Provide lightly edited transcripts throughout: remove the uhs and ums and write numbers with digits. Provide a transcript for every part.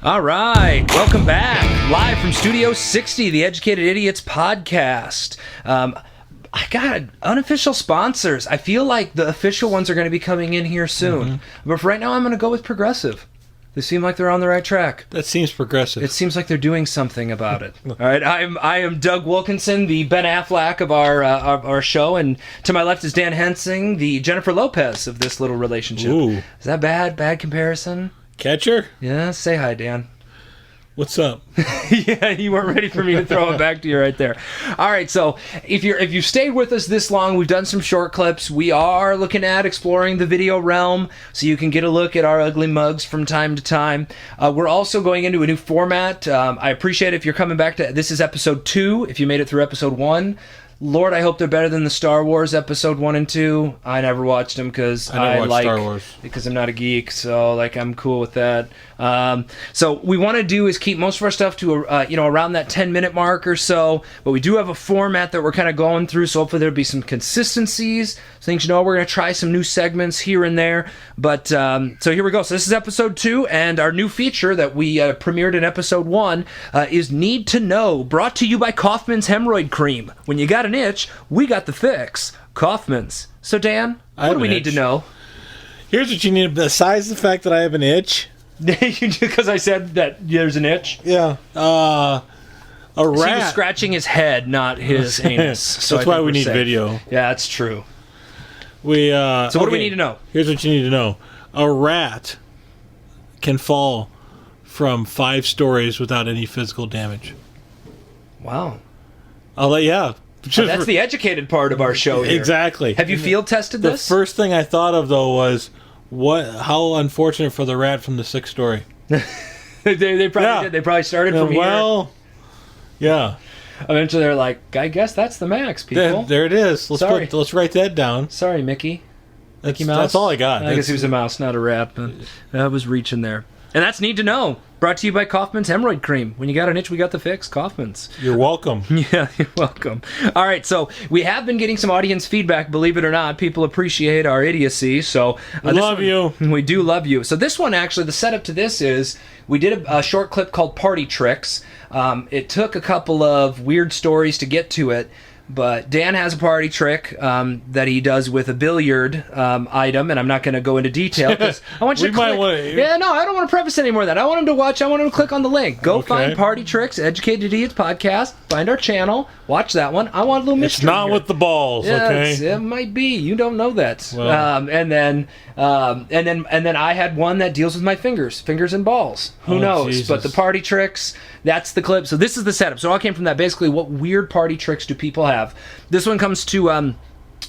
All right, welcome back. Live from Studio 60, the Educated Idiots podcast. I got unofficial sponsors. I feel like the official ones are going to be coming in here soon. Mm-hmm. But for right now, I'm going to go with Progressive. They seem like they're on the right track. That seems progressive. It seems like they're doing something about it. All right, I am Doug Wilkinson, the Ben Affleck of our show, and to my left is Dan Hensing, the Jennifer Lopez of this little relationship. Ooh. Is that bad? Bad comparison? Catcher? Yeah, say hi, Dan. What's up? Yeah, you weren't ready for me to throw it back to you right there. All right, so if you've stayed with us this long, we've done some short clips. We are looking at exploring the video realm, so you can get a look at our ugly mugs from time to time. We're also going into a new format. I appreciate if you're coming back to this is episode 2. If you made it through episode 1. Lord, I hope they're better than the Star Wars episode 1 and 2. I never watched them because I like Star Wars because I'm not a geek, so I'm cool with that. So we want to do is keep most of our stuff to around that 10-minute mark or so. But we do have a format that we're kind of going through, so hopefully there'll be some consistencies. Things we're going to try some new segments here and there. But so here we go. So this is episode 2, and our new feature that we premiered in episode 1 is Need to Know, brought to you by Kaufman's Hemorrhoid Cream. When you got an itch, we got the fix. Kaufman's. So Dan, what do we need to know? Here's what you need. Besides the fact that I have an itch. Because I said that there's an itch? Yeah. A rat. He was scratching his head, not his anus. So that's why we need video. Yeah, that's true. So what do we need to know? Here's what you need to know. A rat can fall from 5 stories without any physical damage. Wow. That's the educated part of our show here. Exactly. Have you field tested this? The first thing I thought of, though, was how unfortunate for the rat from the 6th story. They probably did. They probably started from here. Well, yeah. Eventually they're like, I guess that's the max, people. There it is. Let's write that down. Sorry, Mickey. Mickey Mouse? That's all I got. I guess he was a mouse, not a rat, but I was reaching there. And that's Need to Know. Brought to you by Kaufman's Hemorrhoid Cream. When you got an itch, we got the fix. Kaufman's. You're welcome. Yeah, you're welcome. All right, so we have been getting some audience feedback, believe it or not. People appreciate our idiocy, so... love you. We do love you. So this one, actually, the setup to this is... We did a short clip called Party Tricks. It took a couple of weird stories to get to it, but Dan has a party trick that he does with a billiard item, and I'm not going to go into detail because I want you to click. Yeah, no, I don't want to preface any more of that. I want him to watch. I want him to click on the link. Go find Party Tricks, Educated Idiots podcast. Find our channel. Watch that one. I want a little mystery. It's not here. with the balls, okay? It might be. You don't know that. Well. And then I had one that deals with my fingers and balls. Who knows? Jesus. But the party tricks. That's the clip. So this is the setup. So it all came from that. Basically, what weird party tricks do people have? This one comes to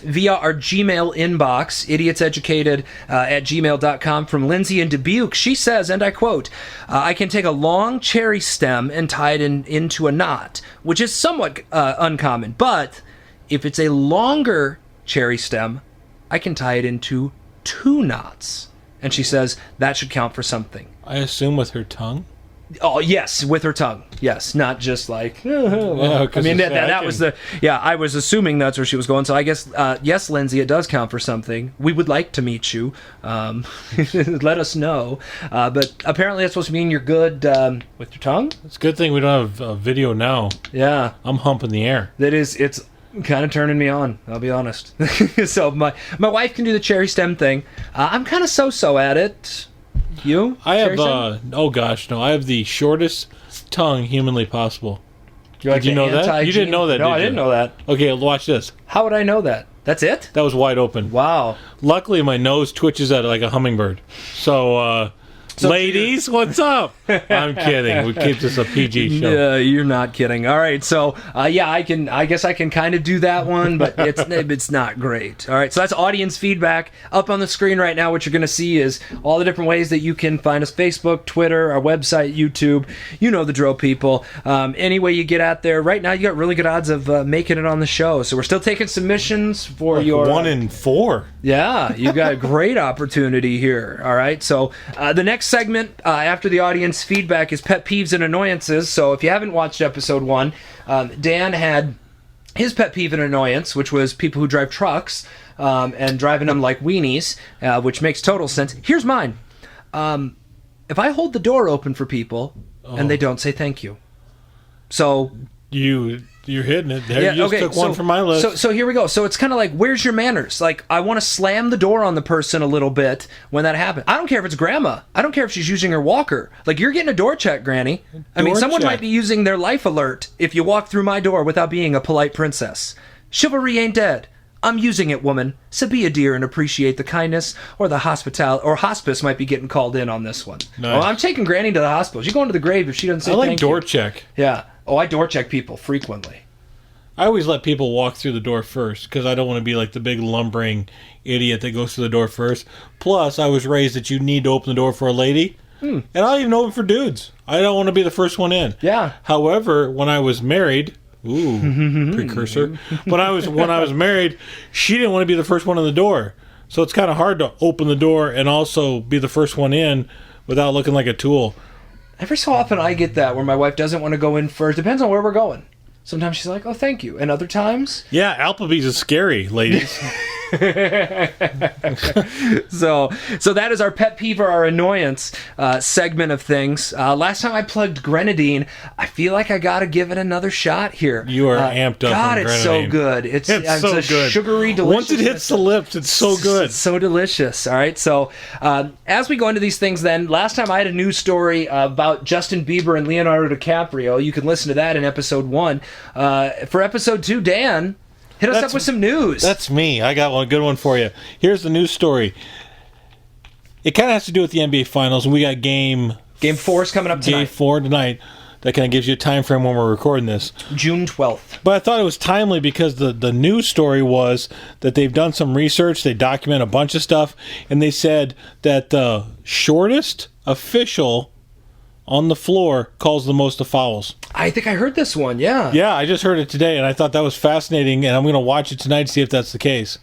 via our Gmail inbox, idiotseducated at gmail.com, from Lindsay in Dubuque. She says, and I quote, I can take a long cherry stem and tie it into a knot, which is somewhat uncommon. But if it's a longer cherry stem, I can tie it into 2 knots. And she says that should count for something. I assume with her tongue? Oh, yes, with her tongue. Yes, not just like... I mean, that was the... Yeah, I was assuming that's where she was going. So I guess, yes, Lindsay, it does count for something. We would like to meet you. Let us know. But apparently that's supposed to mean you're good with your tongue? It's a good thing we don't have a video now. Yeah. I'm humping the air. It's kind of turning me on, I'll be honest. So my wife can do the cherry stem thing. I'm kind of so-so at it. You? I have, oh gosh, no. I have the shortest tongue humanly possible. Did you know that? You didn't know that, No, I didn't know that. Okay, watch this. How would I know that? That's it? That was wide open. Wow. Luckily, my nose twitches at it like a hummingbird. So ladies, what's up? I'm kidding. We keep this a PG show. Yeah, you're not kidding. All right, so I guess I can kind of do that one, but it's not great. All right, so that's audience feedback up on the screen right now. What you're going to see is all the different ways that you can find us: Facebook, Twitter, our website, YouTube. You know the drill, people. Any way you get out there, right now you got really good odds of making it on the show. So we're still taking submissions for your 1 in 4. Yeah, you got a great opportunity here. All right, so the next segment after the audience feedback is pet peeves and annoyances. So if you haven't watched episode 1, Dan had his pet peeve and annoyance, which was people who drive trucks and driving them like weenies, which makes total sense. Here's mine. If if I hold the door open for people and they don't say thank you. So you're hitting it there. You just took one from my list. So here we go. So it's kind of like, where's your manners? Like, I want to slam the door on the person a little bit when that happens. I don't care if it's grandma. I don't care if she's using her walker. Like, you're getting a door check, Granny. Someone might be using their life alert if you walk through my door without being a polite princess. Chivalry ain't dead. I'm using it, woman. So be a dear and appreciate the kindness, or the hospitality, or hospice might be getting called in on this one. Nice. Oh, I'm taking Granny to the hospital. She's going to the grave if she doesn't say thank you. I like door check. Yeah. Oh, I door check people frequently. I always let people walk through the door first because I don't want to be like the big lumbering idiot that goes through the door first. Plus, I was raised that you need to open the door for a lady, and I'll even open for dudes. I don't want to be the first one in. Yeah. However, when I was married... Ooh, precursor. When I was married, she didn't want to be the first one in the door. So it's kind of hard to open the door and also be the first one in without looking like a tool. Every so often I get that where my wife doesn't want to go in first. Depends on where we're going. Sometimes she's like, oh, thank you. And other times... Yeah, Applebee's is scary, ladies. So that is our pet peeve or our annoyance segment of things. Last time I plugged grenadine. I feel like I got to give it another shot here. You are amped up God, on it's grenadine. so good. It's so a good. Sugary, delicious. Once it hits the lips, it's so good. It's so delicious. All right. So as we go into these things then, last time I had a news story about Justin Bieber and Leonardo DiCaprio. You can listen to that in episode 1. For episode 2, Dan... Hit us up with some news. That's me. I got one good one for you. Here's the news story. It kind of has to do with the NBA Finals, and we got Game 4 is coming up tonight. Game 4 tonight. That kind of gives you a time frame when we're recording this. June 12th. But I thought it was timely because the news story was that they've done some research. They document a bunch of stuff, and they said that the shortest official on the floor calls the most of fouls. I think I heard this one, yeah. Yeah, I just heard it today, and I thought that was fascinating, and I'm going to watch it tonight to see if that's the case.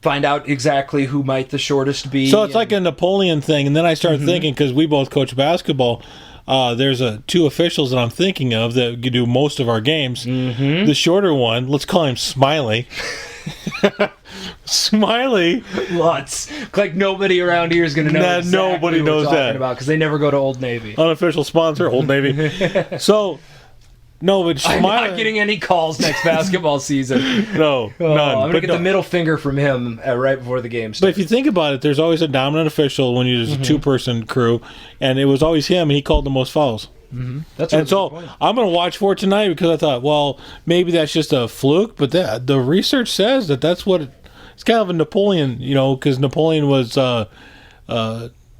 Find out exactly who might the shortest be. So it's like a Napoleon thing, and then I started thinking, because we both coach basketball, there's two officials that I'm thinking of that do most of our games. Mm-hmm. The shorter one, let's call him Smiley. Smiley, Lutz. Like nobody around here is going to know. Exactly nobody knows that because they never go to Old Navy. Unofficial sponsor, Old Navy. So, no, but Smiley. I'm not getting any calls next basketball season. No, none. I'm going to get the middle finger from him right before the game starts. But if you think about it, there's always a dominant official when there's a two-person crew, and it was always him, and he called the most fouls. Mm-hmm. And so I'm going to watch for it tonight because I thought, well, maybe that's just a fluke, but the research says that's what it's kind of a Napoleon, because Napoleon was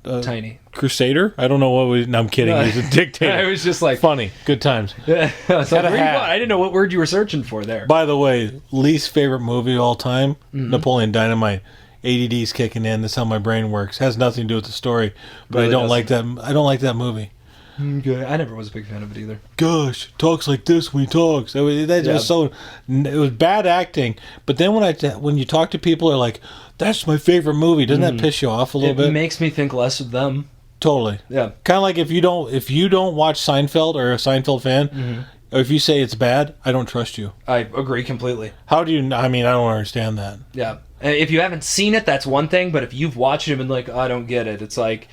tiny crusader. I don't know what was. No, I'm kidding. He was a dictator. I was just like funny, good times. I didn't know what word you were searching for there. By the way, least favorite movie of all time, Napoleon Dynamite. ADD's kicking in. That's how my brain works. Has nothing to do with the story, but really I don't like that. I don't like that movie. Good. I never was a big fan of it either. Gosh, talks like this when he talks. Was so. It was bad acting. But then when you talk to people, they're like, "That's my favorite movie." Doesn't that piss you off a little bit? It makes me think less of them. Totally. Yeah. Kind of like if you don't watch Seinfeld or a Seinfeld fan, or if you say it's bad, I don't trust you. I agree completely. How do you? I mean, I don't understand that. Yeah. If you haven't seen it, that's one thing. But if you've watched it and been like, I don't get it, it's like.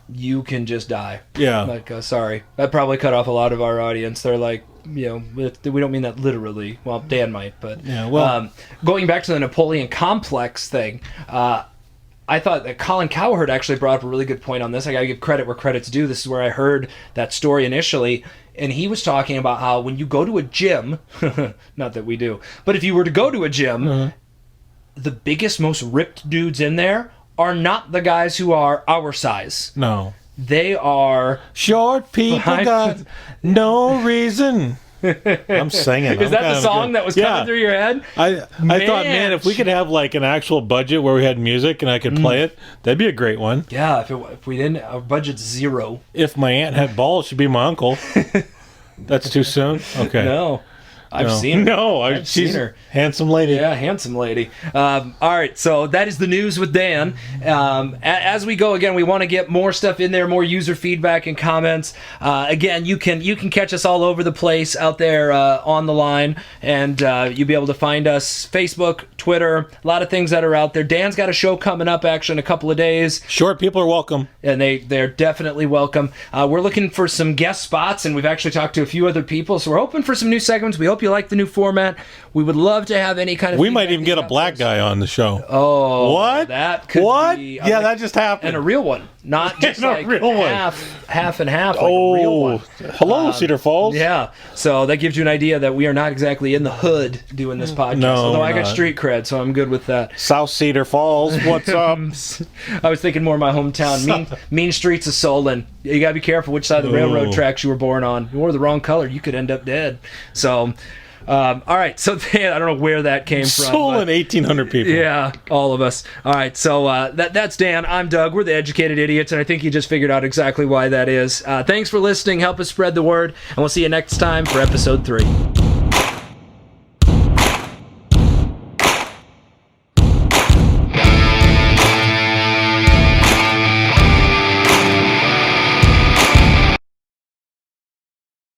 You can just die. Yeah. Like, sorry. That probably cut off a lot of our audience. They're like, we don't mean that literally. Well, Dan might, but... Yeah, well... going back to the Napoleon complex thing, I thought that Colin Cowherd actually brought up a really good point on this. I gotta give credit where credit's due. This is where I heard that story initially. And he was talking about how when you go to a gym... not that we do. But if you were to go to a gym, the biggest, most ripped dudes in there... are not the guys who are our size. No. They are... Short people got no reason. I'm singing. Is that the song that was coming through your head? I thought, man, if we could have like an actual budget where we had music and I could play it, that'd be a great one. Yeah, if we didn't, our budget's $0. If my aunt had balls, she'd be my uncle. That's too soon? Okay. No. I've seen her. No, I've she's seen her. Handsome lady. Yeah, handsome lady. All right, so that is the news with Dan. As we go, again, we want to get more stuff in there, more user feedback and comments. Again, you can catch us all over the place out there on the line, and you'll be able to find us Facebook, Twitter, a lot of things that are out there. Dan's got a show coming up actually in a couple of days. Sure, people are welcome. And they're definitely welcome. We're looking for some guest spots, and we've actually talked to a few other people, so we're hoping for some new segments. We hope you like the new format. We would love to have any kind of... We might even get a black guy on the show. Oh, what? That could be... Yeah, that just happened. And a real one. Not just like real one. half and half, like a real one. Hello, Cedar Falls. Yeah, so that gives you an idea that we are not exactly in the hood doing this podcast. No, although I got not. street cred, so I'm good with that. South Cedar Falls, what's up? I was thinking more of my hometown. Mean streets of Solon. You gotta be careful which side of the railroad tracks you were born on. If you wore the wrong color, you could end up dead. So... all right, so I don't know where that came from. Solon, 1,800 people. Yeah, all of us. All right, so that's Dan. I'm Doug. We're the Educated Idiots, and I think you just figured out exactly why that is. Thanks for listening. Help us spread the word, and we'll see you next time for episode 3.